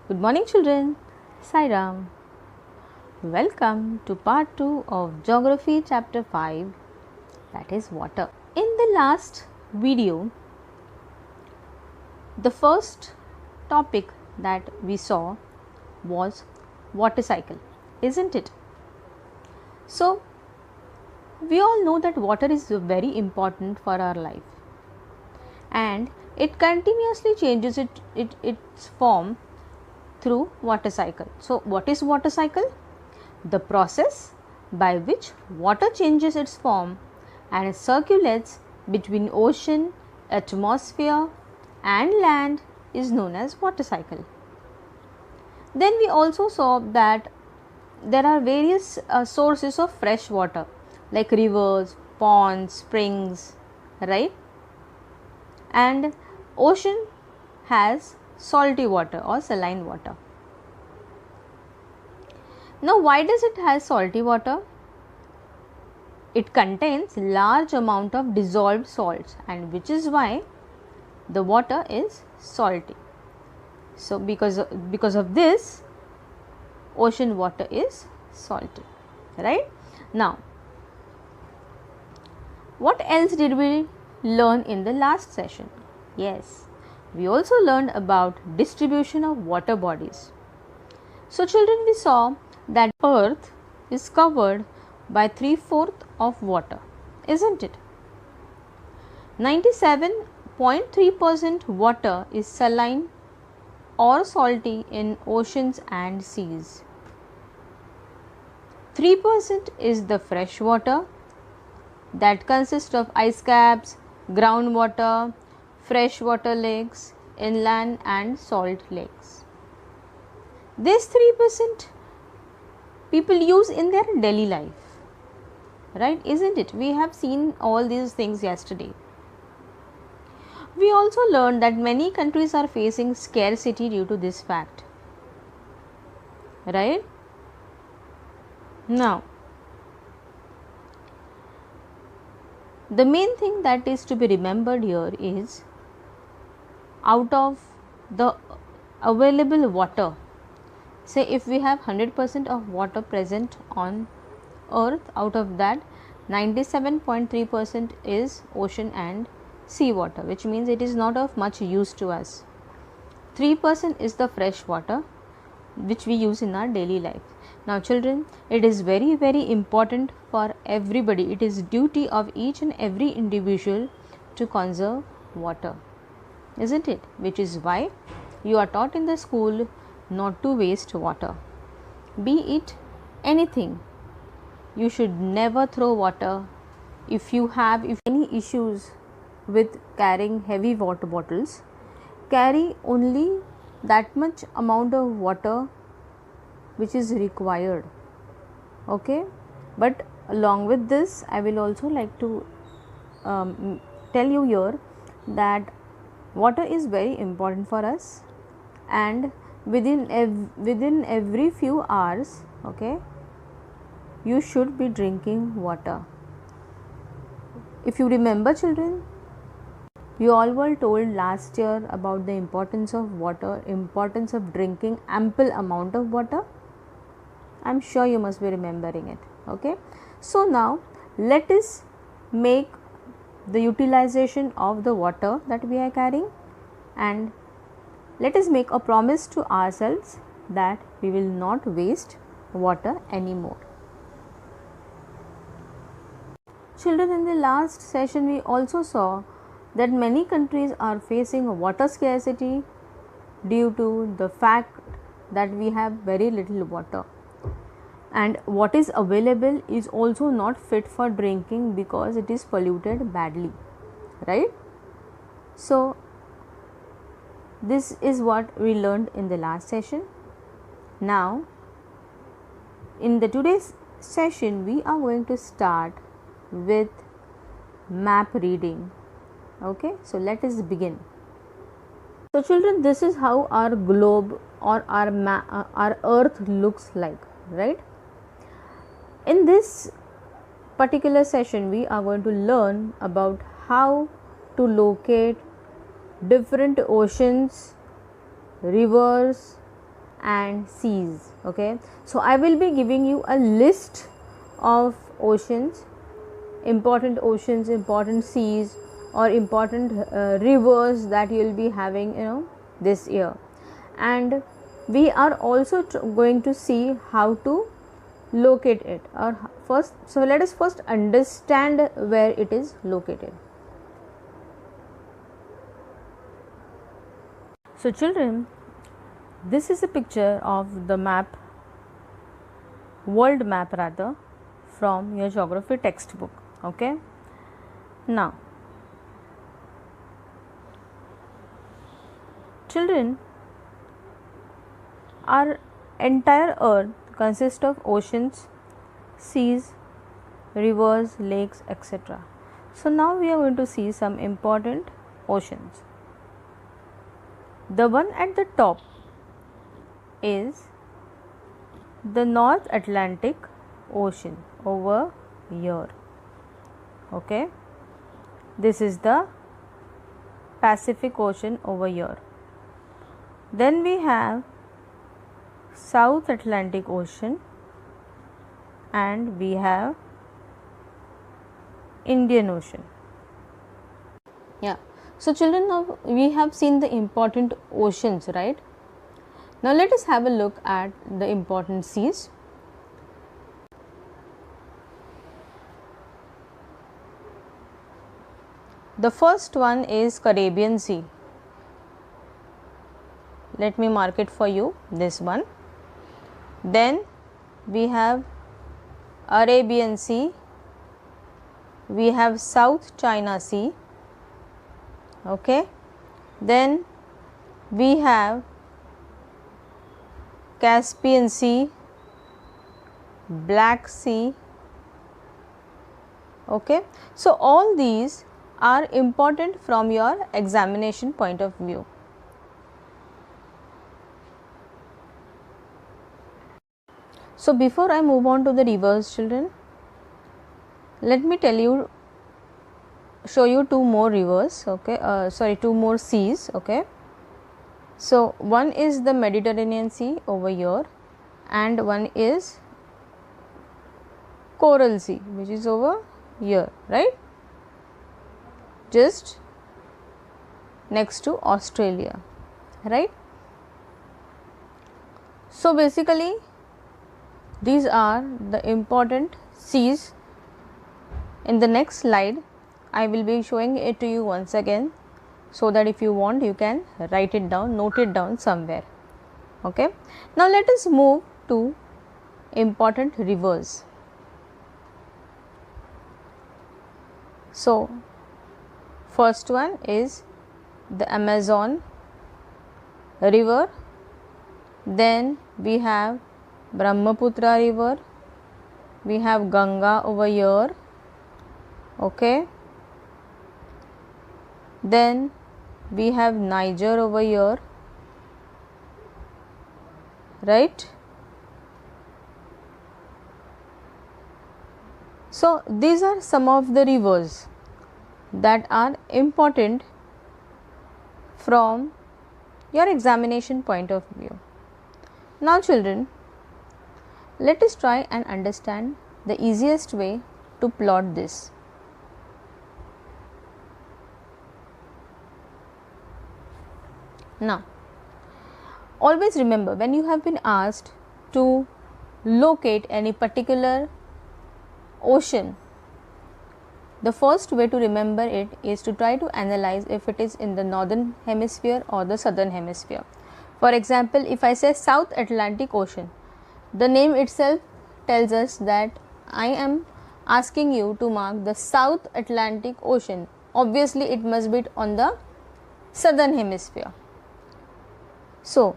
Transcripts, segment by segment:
Good morning, children. Sai Ram. Welcome to part 2 of Geography chapter 5, that is water. In the last video, the first topic that we saw was water cycle, isn't it? So, we all know that water is very important for our life and it continuously changes its form through water cycle. So, what is water cycle? The process by which water changes its form and circulates between ocean, atmosphere and land is known as water cycle. Then we also saw that there are various sources of fresh water like rivers, ponds, springs, right? And ocean has salty water or saline water. Now, why does it have salty water? It contains large amount of dissolved salts, and which is why the water is salty. So, because of this, ocean water is salty, right? Now, what else did we learn in the last session? Yes, we also learned about distribution of water bodies. So, children, we saw that earth is covered by 3/4 of water, isn't it? 97.3% water is saline or salty in oceans and seas. 3% is the fresh water that consists of ice caps, groundwater, freshwater lakes, inland and salt lakes. This 3% people use in their daily life, right? Isn't it? We have seen all these things yesterday. We also learned that many countries are facing scarcity due to this fact, right? Now, the main thing that is to be remembered here is, out of the available water, say if we have 100% of water present on earth, out of that 97.3% is ocean and sea water, which means it is not of much use to us. 3% is the fresh water which we use in our daily life. Now, children, it is very important for everybody. It is duty of each and every individual to conserve water, isn't it? Which is why you are taught in the school not to waste water. Be it anything, you should never throw water. If any issues with carrying heavy water bottles, carry only that much amount of water which is required, okay? But along with this, I will also like to tell you here that water is very important for us, and within every few hours, okay, you should be drinking water. If you remember, children, you all were told last year about the importance of water, importance of drinking ample amount of water. I am sure you must be remembering it, okay? So, now let us make the utilization of the water that we are carrying, and let us make a promise to ourselves that we will not waste water anymore. Children, in the last session we also saw that many countries are facing water scarcity due to the fact that we have very little water, and what is available is also not fit for drinking because it is polluted badly, right? So, this is what we learned in the last session. Now, in the today's session, we are going to start with map reading, okay? So, let us begin. So, children, this is how our globe or our earth looks like, right? In this particular session, we are going to learn about how to locate different oceans, rivers, and seas. Okay, so I will be giving you a list of oceans, important seas, or important rivers that you will be having, this year. And we are also going to see how to locate it, or first, so let us first understand where it is located. So children, this is a picture of the map, world map rather, from your geography textbook. Okay, now children, our entire earth consists of oceans, seas, rivers, lakes, etc. So now we are going to see some important oceans. The one at the top is the North Atlantic Ocean over here. Okay, this is the Pacific Ocean over here. Then we have South Atlantic Ocean, and we have Indian Ocean. Yeah, so children, now we have seen the important oceans, right? Now let us have a look at the important seas. The first one is Caribbean Sea. Let me mark it for you, this one. Then we have Arabian Sea, we have South China Sea. Okay, then we have Caspian Sea, Black Sea. Okay, so all these are important from your examination point of view. So before I move on to the rivers, children, let me show you two more rivers. Okay, two more seas. Okay, so one is the Mediterranean Sea over here, and one is Coral Sea, which is over here, right, just next to Australia, right? So basically these are the important seas. In the next slide I will be showing it to you once again, so that if you want you can write it down, note it down somewhere. Okay, now let us move to important rivers. So first one is the Amazon river, then we have Brahmaputra river, we have Ganga over here. Okay, then we have Niger over here, right? So these are some of the rivers that are important from your examination point of view. Now children, let us try and understand the easiest way to plot this. Now always remember, when you have been asked to locate any particular ocean, the first way to remember it is to try to analyze if it is in the northern hemisphere or the southern hemisphere. For example, if I say South Atlantic Ocean, the name itself tells us that I am asking you to mark the South Atlantic Ocean. Obviously it must be on the southern hemisphere. So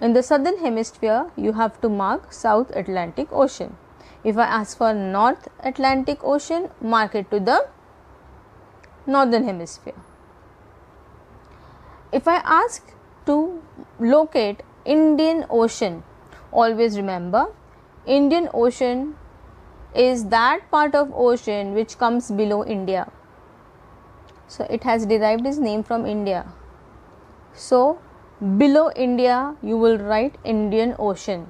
in the southern hemisphere you have to mark South Atlantic Ocean. If I ask for North Atlantic Ocean, mark it to the northern hemisphere. If I ask to locate Indian Ocean, always remember, Indian Ocean is that part of ocean which comes below India. So it has derived its name from India. So Below India, you will write Indian Ocean.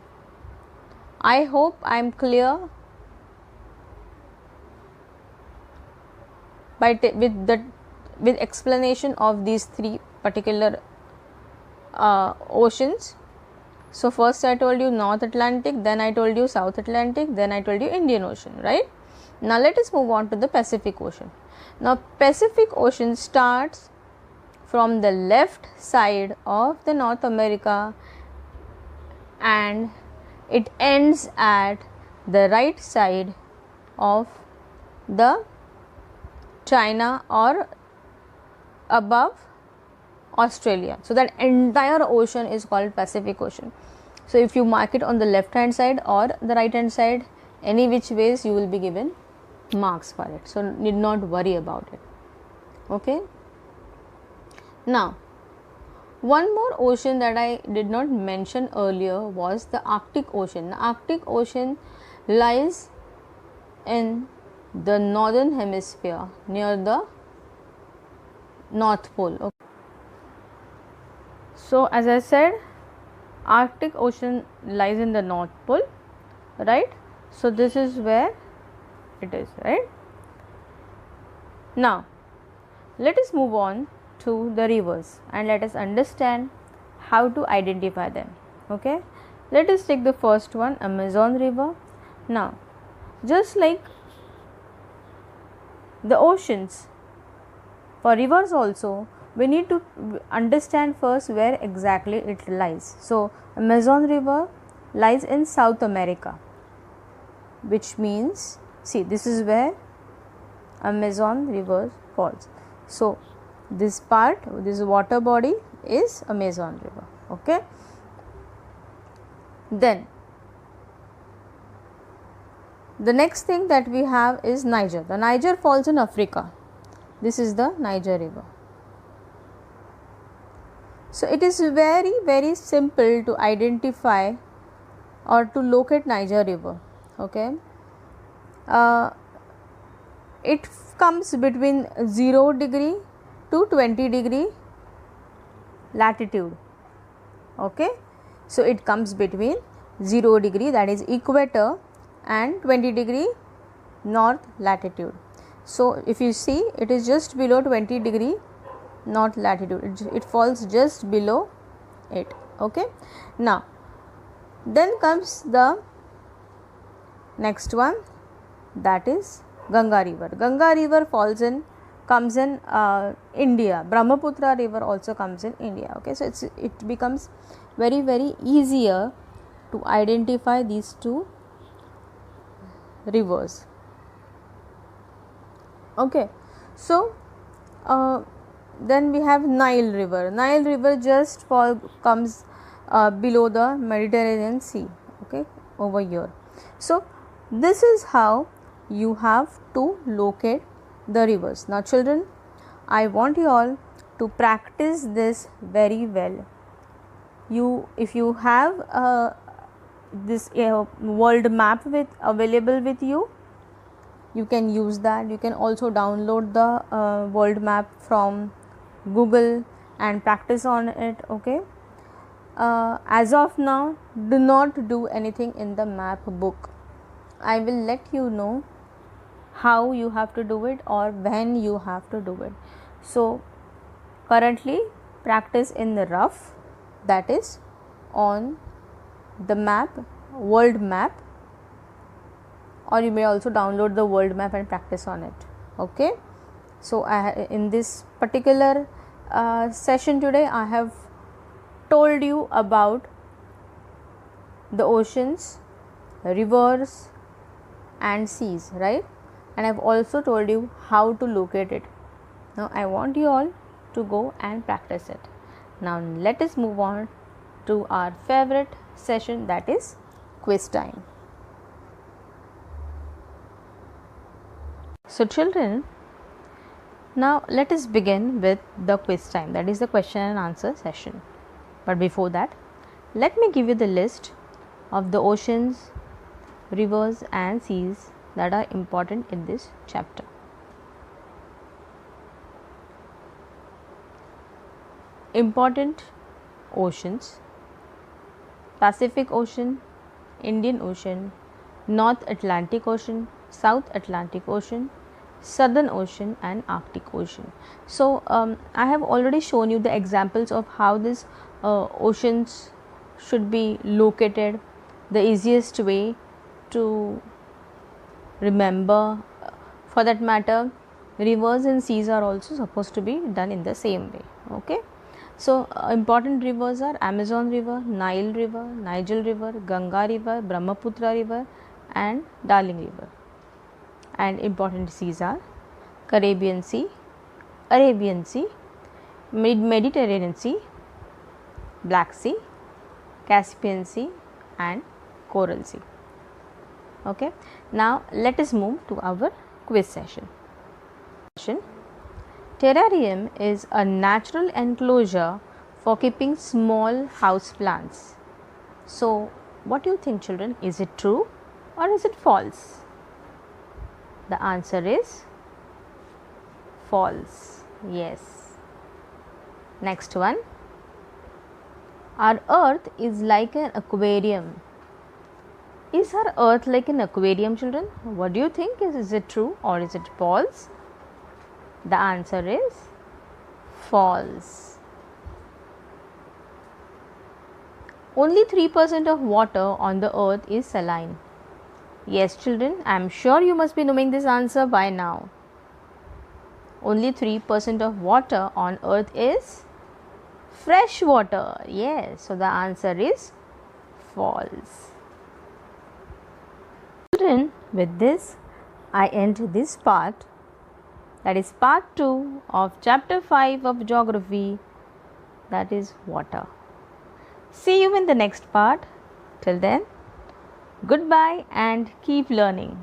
I hope I am clear with explanation of these three particular oceans. So first I told you North Atlantic, then I told you South Atlantic, then I told you Indian Ocean, right? Now let us move on to the Pacific Ocean. Now Pacific Ocean starts from the left side of the North America and it ends at the right side of the China or above Australia. So that entire ocean is called Pacific Ocean. So if you mark it on the left hand side or the right hand side, any which ways you will be given marks for it. So need not worry about it. Okay. Now one more ocean that I did not mention earlier was the Arctic Ocean. The Arctic Ocean lies in the northern hemisphere near the North Pole. Okay. So as I said, Arctic Ocean lies in the North Pole, right? So this is where it is, right? Now let us move on to the rivers and let us understand how to identify them. Okay, let us take the first one, Amazon River. Now just like the oceans, for rivers also we need to understand first where exactly it lies. So Amazon River lies in South America, which means, see, this is where Amazon River falls. So this part, this water body is Amazon River. Okay. Then the next thing that we have is Niger. The Niger falls in Africa. This is the Niger River. So it is very simple to identify or to locate Niger River. Okay. It comes between 0 degree to 20 degree latitude. Okay. So it comes between 0 degree, that is equator, and 20 degree north latitude. So if you see, it is just below 20 degree north latitude. It falls just below it. Okay. Now then comes the next one, that is Ganga River. Ganga River comes in India. Brahmaputra River also comes in India. Okay, so it becomes very easier to identify these two rivers. Okay, so then we have Nile River. Nile River just comes below the Mediterranean Sea. Okay, over here. So this is how you have to locate the rivers. Now children, I want you all to practice this very well. If you have this world map available with you, you can use that. You can also download the world map from Google and practice on it. Okay. As of now, do not do anything in the map book. I will let you know how you have to do it or when you have to do it. So currently practice in the rough, that is on the map, world map, or you may also download the world map and practice on it. Okay. So in this particular session today, I have told you about the oceans, rivers and seas, right? And I have also told you how to locate it. Now I want you all to go and practice it. Now let us move on to our favorite session, that is quiz time. So children, now let us begin with the quiz time, that is the question and answer session. But before that, let me give you the list of the oceans, rivers and seas that are important in this chapter. Important oceans: Pacific Ocean, Indian Ocean, North Atlantic Ocean, South Atlantic Ocean, Southern Ocean and Arctic Ocean. So, I have already shown you the examples of how these oceans should be located. The easiest way to remember, for that matter, rivers and seas are also supposed to be done in the same way. Okay. So, important rivers are Amazon River, Nile River, Niger River, Ganga River, Brahmaputra River and Darling River. And important seas are Caribbean Sea, Arabian Sea, Mediterranean Sea, Black Sea, Caspian Sea and Coral Sea. Okay. Now, let us move to our quiz session. Terrarium is a natural enclosure for keeping small house plants. So, what do you think, children? Is it true or is it false? The answer is false. Yes. Next one. Our earth is like an aquarium. Is our earth like an aquarium, children? What do you think? Is it true or is it false? The answer is false. Only 3% of water on the earth is saline. Yes, children, I am sure you must be knowing this answer by now. Only 3% of water on earth is fresh water. Yes, so the answer is false. Children, with this, I end this part. That is part 2 of chapter 5 of geography, that is water. See you in the next part. Till then, goodbye and keep learning.